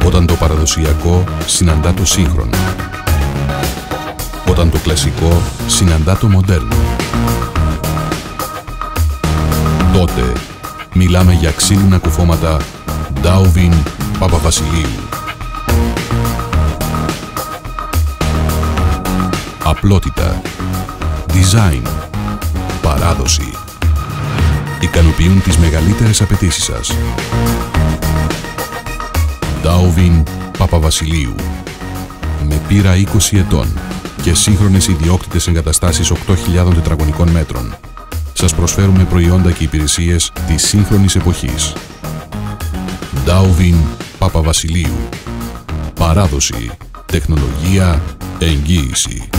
Όταν το παραδοσιακό συναντά το σύγχρονο. Όταν το κλασικό συναντά το μοντέρνο. Τότε μιλάμε για ξύλινα κουφώματα Ντάουβιν Παπαβασιλείου. Απλότητα, design, παράδοση ικανοποιούν τις μεγαλύτερες απαιτήσεις σας. Ντάουβιν Παπαβασιλείου. Με πείρα 20 ετών και σύγχρονες ιδιόκτητες εγκαταστάσεις 8.000 τετραγωνικών μέτρων, σας προσφέρουμε προϊόντα και υπηρεσίες της σύγχρονης εποχής. Ντάουβιν Παπαβασιλείου. Παράδοση, τεχνολογία, εγγύηση.